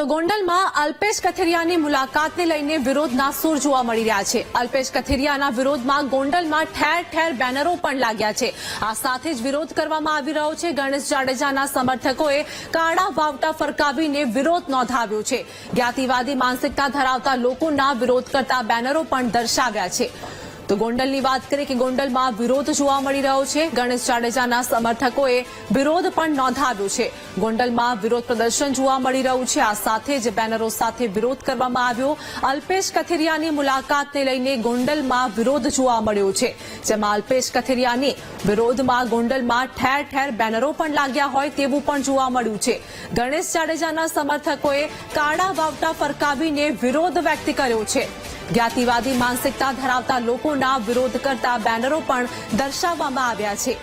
તો ગોંડલમાં અલ્પેશ કથિરિયાની મુલાકાતને લઈને વિરોધના સૂર જોવા મળી રહ્યા છે। અલ્પેશ કથિરિયાના વિરોધમાં ગોંડલમાં ઠેર ઠેર બેનરો પણ લાગ્યા છે। આ સાથે જ વિરોધ કરવામાં આવી રહ્યો છે। ગણેશ જાડેજાના સમર્થકોએ કાળા વાવટા ફરકાવીને વિરોધ નોંધાવ્યો છે। જ્ઞાતિવાદી માનસિકતા ધરાવતા લોકોના વિરોધ કરતા બેનરો પણ દર્શાવ્યા છે। તો ગોંડલની વાત કરીએ કે ગોંડલમાં વિરોધ જોવા મળી રહ્યો છે। ગણેશ જાડેજાના સમર્થકોએ વિરોધ પણ નોંધાવ્યો છે। ગોંડલમાં વિરોધ પ્રદર્શન જોવા મળી રહ્યું છે। આ સાથે જ બેનરો સાથે વિરોધ કરવામાં આવ્યો। અલ્પેશ કથિરિયાની મુલાકાતને લઈને ગોંડલમાં વિરોધ જોવા મળ્યો છે, જેમાં અલ્પેશ કથિરિયાની વિરોધમાં ગોંડલમાં ઠેર ઠેર બેનરો પણ લાગ્યા હોય તેવું પણ જોવા મળ્યું છે। ગણેશ જાડેજાના સમર્થકોએ કાળા વાવટા ફરકાવીને વિરોધ વ્યક્ત કર્યો છે। જ્ઞાતિવાદી માનસિકતા ધરાવતા લોકોના વિરોધ કરતા બેનરો પણ દર્શાવવામાં આવ્યા છે।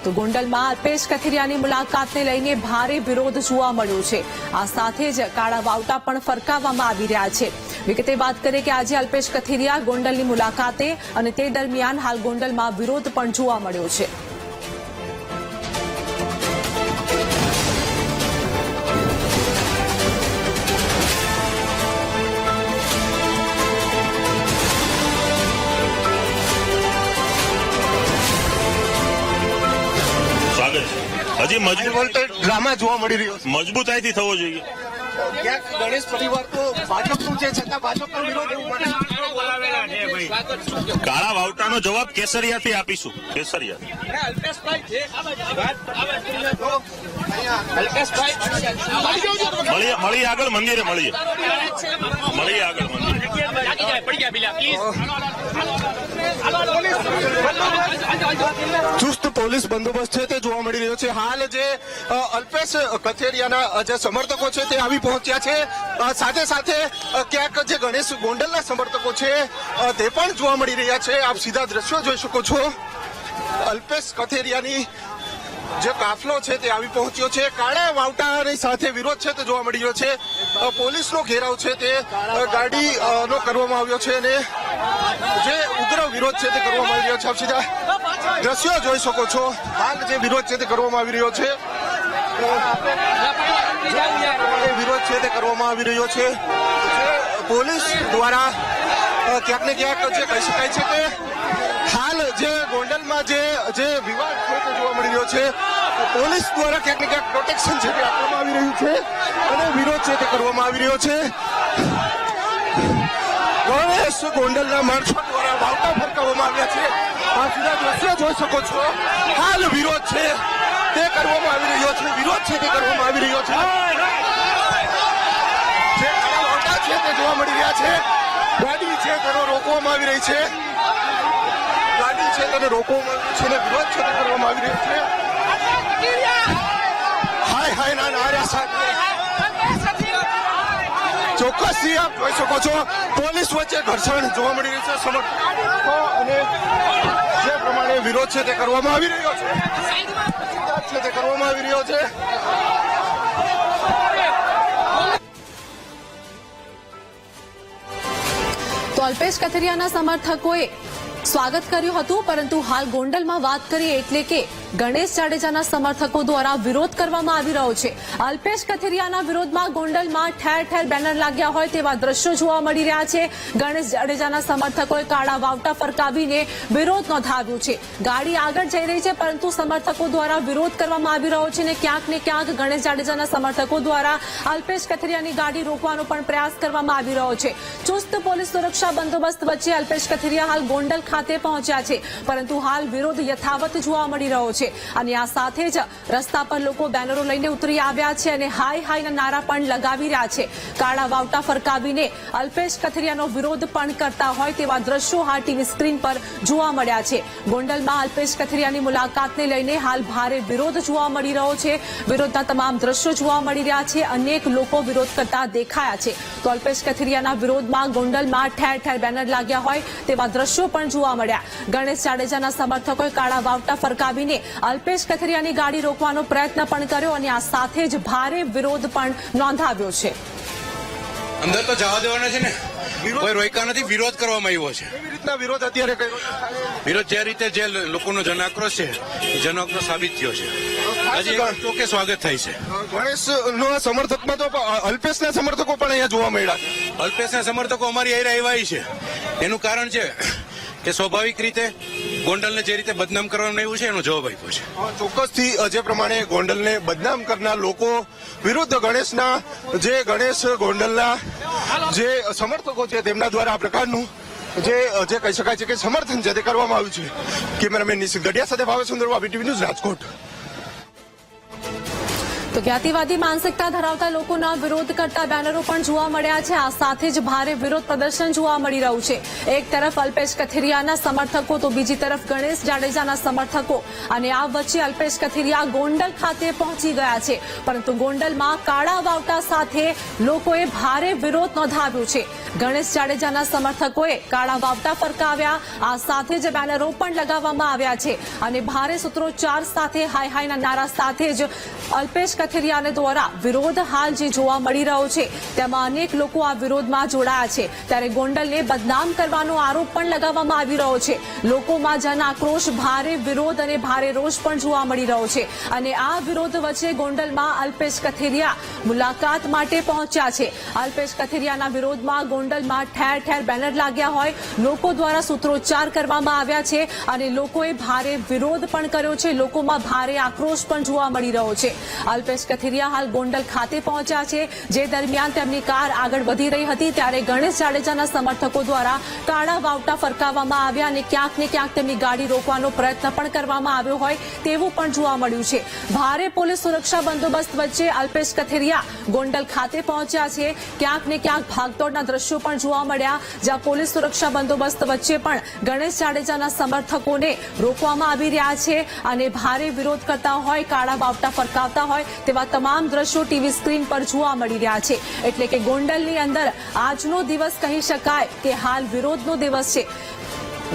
તો ગોંડલમાં અલ્પેશ કથિરિયાની મુલાકાતને લઈને ભારે વિરોધ જોવા મળ્યો છે। આ સાથે જ કાળા વાવટા પણ ફરકાવવામાં આવી રહ્યા છે। વિગતે વાત કરીએ કે આજે અલ્પેશ કથિરિયા ગોંડલની મુલાકાતે અને તે દરમિયાન હાલ ગોંડલમાં વિરોધ પણ જોવા મળ્યો છે। હજી મજબૂત ડ્રામા જોવા મળી રહ્યો છે। મજબૂતાઈથી થવો જોઈએ। ક્યાંક ગણેશ પરિવાર તો ભાજપનું છે, છતાં ભાજપનો વિરોધ એવું બને। કાળા વાવટાનો જવાબ કેસરિયાથી આપીશું। કેસરિયા મળીએ આગળ મંદિરે મળીએ આગળ ચુસ્ત પોલીસ બંદોબસ્ત છે તે જોવા મળી રહ્યો છે। હાલ જે અલ્પેશ કથિરિયાના જે સમર્થકો છે તે આવી પહોંચ્યા છે। સાથે સાથે ક્યાંક જે ગણેશ ગોંડલના સમર્થકો છે તે પણ જોવા મળી રહ્યા છે। આપ સીધા દ્રશ્યો જોઈ શકો છો। અલ્પેશ કથિરિયાની જે કાફલો છે તે આવી પહોંચ્યો છે। કાળા વાવટાની સાથે વિરોધ છે તે જોવા મળી રહ્યો છે। પોલીસનો ઘેરાવ છે તે ગાડી નો કરવામાં આવ્યો છે અને જે ઉગ્ર વિરોધ છે તે કરવામાં આવી રહ્યો છે। આપ સીધા દ્રશ્યો જોઈ શકો છો। હાલ જે વિરોધ છે તે કરવામાં આવી રહ્યો છે। વિરોધ છે તે કરવામાં આવી રહ્યો છે। પોલીસ દ્વારા ક્યાંક ને ક્યાંક જે કહી શકાય છે કે હાલ જે ગોંડલમાં જે વિવાદ છે તે જોવા મળી રહ્યો છે। પોલીસ દ્વારા ક્યાંક ને ક્યાંક પ્રોટેક્શન છે તે આપવામાં આવી રહ્યું છે અને વિરોધ છે તે કરવામાં આવી રહ્યો છે। ગણેશ ગોંડલના માણસો દ્વારા વાવટા ફરકાવવામાં આવ્યા છે। આ સીધા દ્રશ્યો જોઈ શકો છો। હાલ વિરોધ છે તે કરવામાં આવી રહ્યો છે। વિરોધ છે તે કરવામાં આવી રહ્યો છે। જે વાવટા છે તે જોવા મળી રહ્યા છે। ગાડી છે તેને રોકવામાં આવી રહી છે। ગાડી છે તેને રોકવામાં આવી છે અને વિરોધ છે તે કરવામાં આવી રહ્યો છે। હાય હાય ના નારા સાથે ચોક્કસથી આપ જોઈ શકો છો પોલીસ વચ્ચે ઘર્ષણ જોવા મળી રહ્યું છે। સમર્થકો અને જે પ્રમાણે વિરોધ છે તે કરવામાં આવી રહ્યો છે તે કરવામાં આવી રહ્યો છે। તો અલ્પેશ કથિરિયાના સમર્થકોએ સ્વાગત કર્યું હતું, પરંતુ હાલ ગોંડલમાં વાત કરીએ એટલે કે ગણેશ જાડેજાના સમર્થકો દ્વારા વિરોધ કરવામાં આવી રહ્યો છે। અલ્પેશ કથિરિયાના વિરોધમાં ગોંડલમાં ઠેર ઠેર બેનર લાગ્યા હોય તેવા દ્રશ્યો જોવા મળી રહ્યા છે। ગણેશ જાડેજાના સમર્થકોએ કાળા વાવટા ફરકાવીને વિરોધ નોંધાવ્યો છે। ગાડી આગળ જઈ રહી છે, પરંતુ સમર્થકો દ્વારા વિરોધ કરવામાં આવી રહ્યો છે અને ક્યાંક ને ક્યાંક ગણેશ જાડેજાના સમર્થકો દ્વારા અલ્પેશ કથિરિયાની ગાડી રોકવાનો પણ પ્રયાસ કરવામાં આવી રહ્યો છે। ચુસ્ત પોલીસ સુરક્ષા બંદોબસ્ત વચ્ચે અલ્પેશ કથિરિયા હાલ ગોંડલ ખાતે પહોંચ્યા છે, પરંતુ હાલ વિરોધ યથાવત જોવા મળી રહ્યો છે અને આ સાથે જ રસ્તા પર લોકો બેનરો લઈને ઉતરી આવ્યા છે અને હાય હાયના નારા પણ લગાવી રહ્યા છે। કાળા વાવટા ફરકાવીને અલ્પેશ કથિરિયાનો વિરોધ પણ કરતા હોય તેવા દ્રશ્યો હાલ ટીવી સ્ક્રીન પર જોવા મળ્યા છે। ગોંડલમાં અલ્પેશ કથિરિયાની મુલાકાતને લઈને હાલ ભારે વિરોધ જોવા મળી રહ્યો છે। વિરોધના તમામ દ્રશ્યો જોવા મળી રહ્યા છે। અનેક લોકો વિરોધ કરતા દેખાયા છે। તો અલ્પેશ કથિરિયાના વિરોધમાં ગોંડલમાં ઠેર ઠેર બેનર લાગ્યા હોય તેવા દ્રશ્યો પણ જોવા મળ્યા। ગણેશ જાડેજાના સમર્થકોએ કાળા વાવટા ફરકાવીને અલ્પેશ કથિરિયાની ગાડી રોકવાનો પ્રયત્ન પણ કર્યો અને આ સાથે જ ભારે વિરોધ પણ નોંધાવ્યો છે। અંદર તો જવા દેવાના છે ને, કોઈ રોક્યા નથી, વિરોધ કરવામાં આવ્યો છે। કેવી રીતના વિરોધ અત્યારે કર્યો? વિરોધ જે રીતે જે લોકોનો જનાક્રોશ છે, જનાક્રોશ સાબિત થયો છે। આજે ચોકે સ્વાગત થાય છે. ગણેશ નો સમર્થકમાં તો અલ્પેશના સમર્થકો પણ અહીંયા જોવા મળ્યા છે. અલ્પેશના સમર્થકો અમારી હારે આવ્યા છે. એનું કારણ છે કે સ્વાભાવિક રીતે ગોંડલને જે રીતે બદનામ કરવાનું આવ્યું છે એનો જવાબ આપ્યો છે. ચોક્કસથી જે પ્રમાણે ગોંડલને બદનામ કરનાર લોકો વિરુદ્ધ ગણેશના જે ગણેશ ગોંડલના જે સમર્થકો છે તેમના દ્વારા આ પ્રકારનું જે કહી શકાય છે કે સમર્થન છે તે કરવામાં આવ્યું છે. કેમેરામેન નિશિત ગઢિયા સાથે ભાવેશ સુંદરવા, બીટીવી ન્યૂઝ, રાજકોટ. તો જ્ઞાતિવાદી માનસિકતા ધરાવતા લોકોના વિરોધ કરતા બેનરો પણ જોવા મળ્યા છે. આ સાથે જ ભારે વિરોધ પ્રદર્શન જોવા મળી રહ્યું છે. એક તરફ અલ્પેશ કથિરિયાના સમર્થકો તો બીજી તરફ ગણેશ જાડેજાના સમર્થકો, અને આ વચ્ચે અલ્પેશ કથિરિયા ગોંડલ ખાતે પહોંચી ગયા છે. પરંતુ ગોંડલમાં કાળા વાવટા સાથે લોકોએ ભારે વિરોધ નોંધાવ્યો છે. ગણેશ જાડેજાના સમર્થકોએ કાળા વાવટા ફરકાવ્યા. આ સાથે જ બેનરો પણ લગાવવામાં આવ્યા છે અને ભારે સૂત્રોચ્ચાર સાથે હાય હાયના નારા સાથે જ અલ્પેશ કથિરિયાને દ્વારા વિરોધ હાલ જે જોવા મળી રહ્યો છે તેમાં અનેક લોકો આ વિરોધમાં જોડાયા છે. ત્યારે ગોંડલને બદનામ કરવાનો આરોપ પણ લગાવવામાં આવી રહ્યો છે. લોકોમાં જન આક્રોશ, ભારે વિરોધ અને ભારે રોષ પણ જોવા મળી રહ્યો છે. અને આ વિરોધ વચ્ચે ગોંડલમાં અલ્પેશ કથિરિયા મુલાકાત માટે પહોંચ્યા છે. અલ્પેશ કથિરિયાના વિરોધમાં ગોંડલમાં ઠેર ઠેર બેનર લાગ્યા હોય, લોકો દ્વારા સૂત્રોચ્ચાર કરવામાં આવ્યા છે અને લોકોએ ભારે વિરોધ પણ કર્યો છે. લોકોમાં ભારે આક્રોશ પણ જોવા મળી રહ્યો છે. અલ્પેશ કથિરિયા હાલ ગોંડલ ખાતે પહોંચ્યા છે. જે દરમિયાન તેમની કાર આગળ વધી રહી હતી ત્યારે ગણેશ જાડેજાના સમર્થકો દ્વારા કાળા વાવટા ફરકાવવામાં આવ્યા અને ક્યાંક ને ક્યાંક તેમની ગાડી રોકવાનો પ્રયત્ન પણ કરવામાં આવ્યો હોય તેવું પણ જોવા મળ્યું છે. ભારે પોલીસ સુરક્ષા બંદોબસ્ત વચ્ચે અલ્પેશ કથિરિયા ગોંડલ ખાતે પહોંચ્યા છે. ક્યાંક ને ક્યાંક ભાગદોડના દ્રશ્યો પણ જોવા મળ્યા, જ્યાં પોલીસ સુરક્ષા બંદોબસ્ત વચ્ચે પણ ગણેશ જાડેજાના સમર્થકોને રોકવામાં આવી રહ્યા છે અને ભારે વિરોધ કરતા હોય, કાળા વાવટા ફરકાવતા હોય તેવા તમામ દ્રશ્યો ટીવી સ્ક્રીન પર જોવા મળી રહ્યા છે. એટલે કે ગોંડલની અંદર આજનો દિવસ કહી શકાય કે હાલ વિરોધનો દિવસ છે.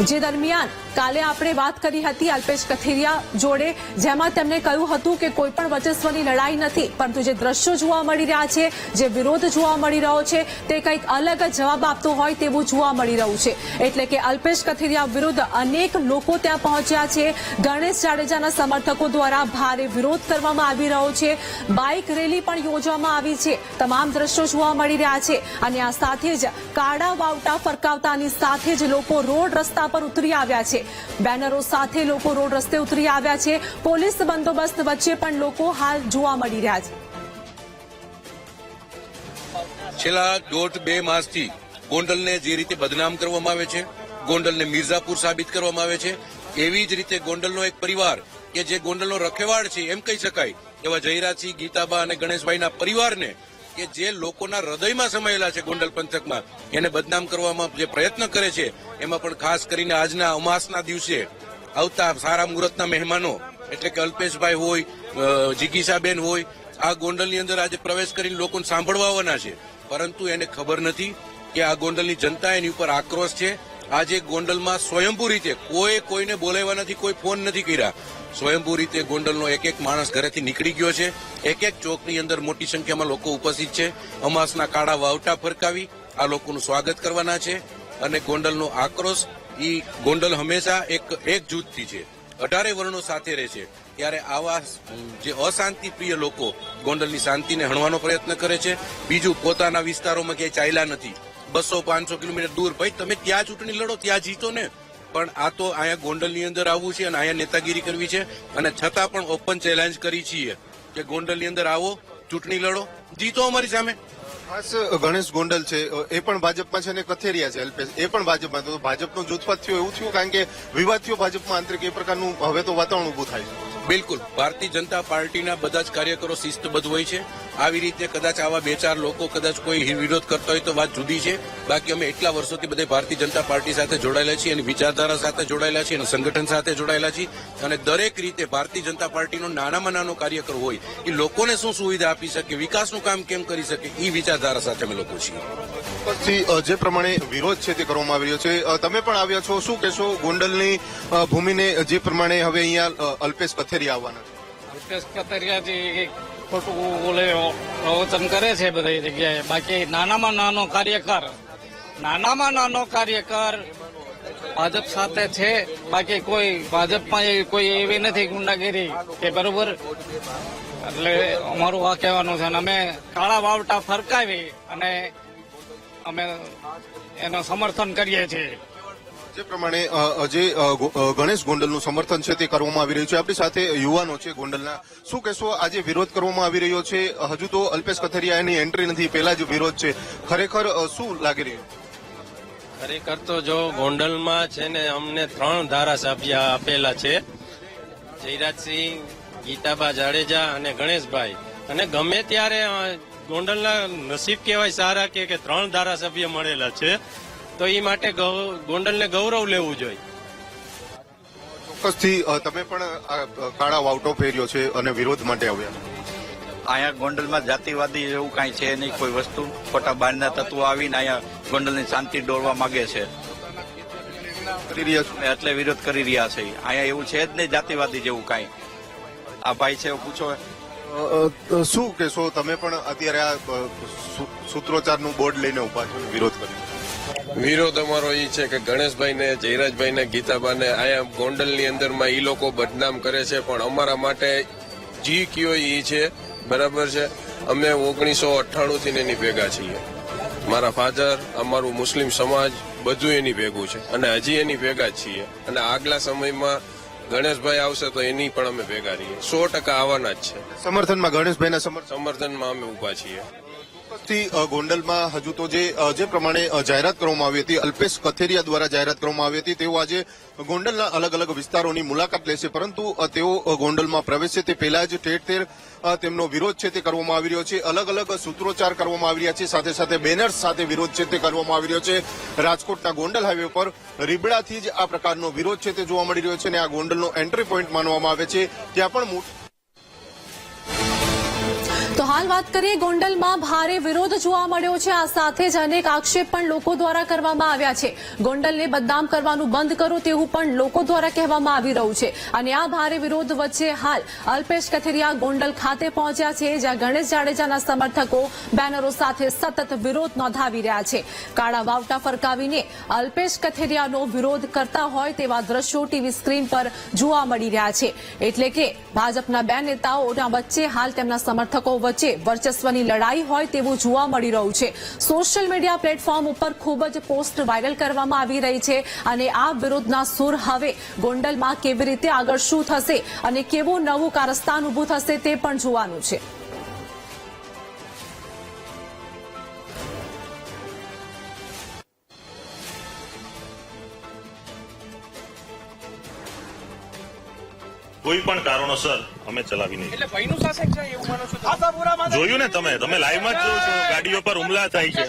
જે દરમિયાન કાલે આપણે વાત કરી હતી અલ્પેશ કથિરિયા જોડે, જેમાં તેમણે કહ્યું હતું કે કોઈ પણ વર્ચસ્વની લડાઈ નથી, પરંતુ જે દ્રશ્યો જોવા મળી રહ્યા છે, જે વિરોધ જોવા મળી રહ્યો છે તે કંઈક અલગ જ જવાબ આપતો હોય તેવું જોવા મળી રહ્યું છે. એટલે કે અલ્પેશ કથિરિયા વિરુદ્ધ અનેક લોકો ત્યાં પહોંચ્યા છે. ગણેશ જાડેજાના સમર્થકો દ્વારા ભારે વિરોધ કરવામાં આવી રહ્યો છે. બાઇક રેલી પણ યોજવામાં આવી છે. તમામ દ્રશ્યો જોવા મળી રહ્યા છે અને આ સાથે જ કાળા વાવટા ફરકાવતાની સાથે જ લોકો રોડ રસ્તા પર ઉતરી આવ્યા છે. બેનરો સાથે લોકો રોડ રસ્તે ઉતરી આવ્યા છે. પોલીસ બંદોબસ્ત વચ્ચે પણ લોકો હાલ જોવા મળી રહ્યા છે. છેલ્લા 1.5-2 માસથી ગોંડલને જે રીતે બદનામ કરવામાં આવે છે, ગોંડલને મિર્ઝાપુર સાબિત કરવામાં આવે છે, એવી જ રીતે ગોંડલનો એક પરિવાર કે જે ગોંડલનો રખેવાળ છે એમ કહી શકાય એવા જયરાજસિંહ, ગીતાબા અને ગણેશભાઈના પરિવારને કે જે લોકોના હૃદયમાં સમાયેલા છે ગોંડલ પંથકમાં, એને બદનામ કરવામાં જે પ્રયત્ન કરે છે, એમાં પણ ખાસ કરીને આજના અમાસના દિવસે આવતા સારા મુહૂર્તના મહેમાનો એટલે કે અલ્પેશભાઈ હોય, જિગીસાબેન હોય, આ ગોંડલની અંદર આજે પ્રવેશ કરીને લોકોને સાંભળવા આવવાના છે. પરંતુ એને ખબર નથી કે આ ગોંડલની જનતા એની ઉપર આક્રોશ છે. આજે ગોંડલમાં સ્વયંભૂ રીતે કોઈને બોલાવ્યા નથી, કોઈ ફોન નથી કર્યા. સ્વયંભૂ રીતે ગોંડલનો એક એક માણસ ઘરેથી નીકળી ગયો છે. એક એક ચોકની અંદર મોટી સંખ્યામાં લોકો ઉપસ્થિત છે. અમાસના કાળા વાવટા ફરકાવી આ લોકોનું સ્વાગત કરવાના છે અને ગોંડલનો આક્રોશ ઈ ગોંડલ હંમેશા એક જૂથથી છે, 18 વર્ણો સાથે રહે છે. ત્યારે આવા જે અશાંતિ પ્રિય લોકો ગોંડલની શાંતિને હણવાનો પ્રયત્ન કરે છે. બીજું, પોતાના વિસ્તારોમાં ક્યાંય ચાલ્યા નથી, 200-500 કિલોમીટર દૂર. ભાઈ તમે ત્યાં ચૂંટણી લડો, ત્યાં જીતો ને. પણ આ તો અહીંયા ગોંડલની અંદર આવવું છે અને અહીંયા નેતાગીરી કરવી છે અને છતાં પણ ઓપન ચેલેન્જ કરી છીએ કે ગોંડલની અંદર આવો, ચૂંટણી લડો, જીતો અમારી સામે. ખાસ ગણેશ ગોંડલ છે એ પણ ભાજપમાં છે અને કથેરિયા છે અલ્પેશ એ પણ ભાજપમાં. તો ભાજપનો જૂથપાત થયો એવું થયું કારણ કે વિવાદ થયો ભાજપમાં આંતરિક, એ પ્રકારનું હવે તો વાતાવરણ ઉભું થાય છે. બિલકુલ, ભારતીય જનતા પાર્ટીના બધા જ કાર્યકરો શિસ્તબદ્ધ હોય છે. આવી રીતે કદાચ આવા 2-4 લોકો કદાચ કોઈ વિરોધ કરતા હોય તો વાત જુદી છે. બાકી અમે એટલા વર્ષોથી બધે ભારતીય જનતા પાર્ટી સાથે જોડાયેલા છીએ, એની વિચારધારા સાથે જોડાયેલા છીએ, અને સંગઠન સાથે જોડાયેલા છીએ. અને દરેક રીતે ભારતીય જનતા પાર્ટીનો નાનામાં નાનો કાર્યકર હોય એ લોકોને શું સુવિધા આપી શકે, વિકાસનું કામ કેમ કરી શકે, એ વિચારધારા સાથે અમે લોકો છીએ. પછી જે પ્રમાણે વિરોધ છે તે કરવામાં આવી રહ્યો છે, તમે પણ આવ્યા છો, શું કહેશો ગોંડલની ભૂમિને જે પ્રમાણે હવે અહીંયા અલ્પેશ કથેરિયા આવવાના છે? અલ્પેશ કથિરિયાથી ખોટું બોલે પ્રવચન કરે છે બધી જગ્યાએ. બાકી નાનામાં નાનો કાર્યકર ભાજપ સાથે છે, બાકી કોઈ ભાજપમાં કોઈ એવી નથી ગુંડાગીરી કે બરોબર. એટલે અમારું આ કહેવાનું છે અને અમે કાળા વાવટા ફરકાવી અને અમે એનું સમર્થન કરીએ છીએ. જે પ્રમાણે જે ગણેશ ગોંડલનું સમર્થન છે તે કરવામાં આવી રહ્યું છે. આપણી સાથે યુવાનો છે ગોંડલના. શું કહેશો, આજે વિરોધ કરવામાં આવી રહ્યો છે? હજુ તો અલ્પેશ કથિરિયાની એન્ટ્રી નથી, પહેલા જ વિરોધ છે. ખરેખર શું લાગી રહ્યું? ખરેખર તો જો ગોંડલમાં છે ને અમને 3 ધારાસભ્ય આપેલા છે, જયરાજસિંહ, ગીતાબા જાડેજા અને ગણેશભાઈ. અને ગમે ત્યારે ગોંડલના નસીબ કહેવાય સારા કે 3 ધારાસભ્ય મળેલા છે, તો એ માટે ગોંડલને ગૌરવ લેવું જોઈએ. ચોક્કસથી તમે પણ આ કાળા વાવટો ફેર્યો છે અને વિરોધ માટે આવ્યા. અહીંયા ગોંડલમાં જાતિવાદી એવું કાંઈ છે નહીં કોઈ વસ્તુ. ખોટા બહારના તત્વો આવીને અહીંયા ગોંડલની શાંતિ દોરવા માંગે છે કરી રહ્યા છો. એટલે વિરોધ કરી રહ્યા છે. અહીંયા એવું છે જ નહીં જાતિવાદી જેવું કાંઈ. આ ભાઈ છે પૂછો. શું કહેશો, તમે પણ અત્યારે આ સૂત્રોચ્ચારનું બોર્ડ લઈને ઉભા છો, વિરોધ કર્યો? વિરોધ અમારો એ છે કે ગણેશભાઈને, જયરાજભાઈને, ગીતાબાને અહીંયા ગોંડલની અંદરમાં એ લોકો બદનામ કરે છે, પણ અમારા માટે જી કયો એ છે, બરાબર છે. અમે 1998 થી એની ભેગા છીએ. મારા ફાધર, અમારું મુસ્લિમ સમાજ બધું એની ભેગું છે અને હજી એની ભેગા જ છીએ. અને આગલા સમયમાં ગણેશભાઈ આવશે તો એની પણ અમે ભેગા રહીએ. 100% આવવાના જ છે. સમર્થનમાં ગણેશભાઈના સમર્થનમાં અમે ઉભા છીએ. ગોંડલમાં હજુ તો જે પ્રમાણે જાહેરાત કરવામાં આવી હતી, અલ્પેશ કથિરિયા દ્વારા જાહેરાત કરવામાં આવી હતી, તેઓ આજે ગોંડલના અલગ અલગ વિસ્તારોની મુલાકાત લેશે. પરંતુ તેઓ ગોંડલમાં પ્રવેશે તે પહેલા જ ઠેર ઠેર તેમનો વિરોધ છે તે કરવામાં આવી રહ્યો છે. અલગ અલગ સૂત્રોચ્ચાર કરવામાં આવી રહ્યા છે, સાથે સાથે બેનર્સ સાથે વિરોધ છે તે કરવામાં આવી રહ્યો છે. રાજકોટના ગોંડલ હાઈવે પર રીબડાથી જ આ પ્રકારનો વિરોધ છે તે જોવા મળી રહ્યો છે અને આ ગોંડલનો એન્ટ્રી પોઈન્ટ માનવામાં આવે છે. ત્યાં પણ તો હાલ વાત કરીએ, ગોંડલમાં ભારે વિરોધ જોવા મળ્યો છે. આ સાથે જ અનેક આક્ષેપ પણ લોકો દ્વારા કરવામાં આવ્યા છે. ગોંડલને બદનામ કરવાનું બંધ કરો તેવું પણ લોકો દ્વારા કહેવામાં આવી રહ્યું છે. અને આ ભારે વિરોધ વચ્ચે હાલ અલ્પેશ કથિરિયા ગોંડલ ખાતે પહોંચ્યા છે, જ્યાં ગણેશ જાડેજાના સમર્થકો બેનરો સાથે સતત વિરોધ નોંધાવી રહ્યા છે. કાળા વાવટા ફરકાવીને અલ્પેશ કથિરિયાનો વિરોધ કરતા હોય તેવા દ્રશ્યો ટીવી સ્ક્રીન પર જોવા મળી રહ્યા છે. એટલે કે ભાજપના 2 નેતાઓના વચ્ચે હાલ તેમના સમર્થકો વચ્ચે વર્ચસ્વની લડાઈ હોય તેવું જોવા મળી રહ્યું છે. સોશિયલ મીડિયા પ્લેટફોર્મ ઉપર ખૂબ જ પોસ્ટ વાયરલ કરવામાં આવી રહી છે અને આ વિરોધના સૂર હવે ગોંડલમાં કેવી રીતે આગળ શું થશે અને કેવું નવું કારસ્તાન ઉભું થશે તે પણ જોવાનું છે. કોઈ પણ કારણોસર અમે ચલાવી નહીં. એટલે ભાઈનું શાસન છે એવું માનો છો? જોયું ને તમે લાઈવમાં જ જોવો છો, ગાડીઓ પર હુમલા થાય છે.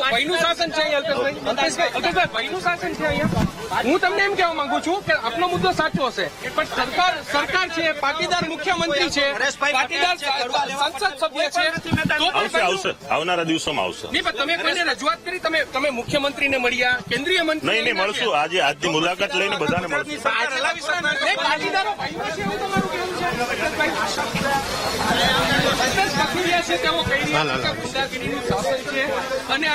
ભાઈનું શાસન છે અલ્પેશભાઈ, ભાઈનું શાસન છે અહીંયા. હું તમને એમ કહેવા માંગુ છું કે આપનો મુદ્દો સાચો હશે, પણ સરકાર છે, પાટીદાર મુખ્યમંત્રી છે, પાટીદાર સંસદ સભ્ય છે, આવશે આવનારા દિવસોમાં આવશે. નહીં પણ તમે કોઈને રજૂઆત કરી? તમે મુખ્યમંત્રીને મળ્યા, કેન્દ્રીય મંત્રી? નહીં મળશું. આજે આજની મુલાકાત લઈને બધાને મળશું. પાટીદારો ભાઈઓ છે એવું તમારું કેવું છે? અલ્પેશ કથિરિયા છે તેઓ કહી રહ્યા છે કે ગુંડાગીરીનું શાસન છે અને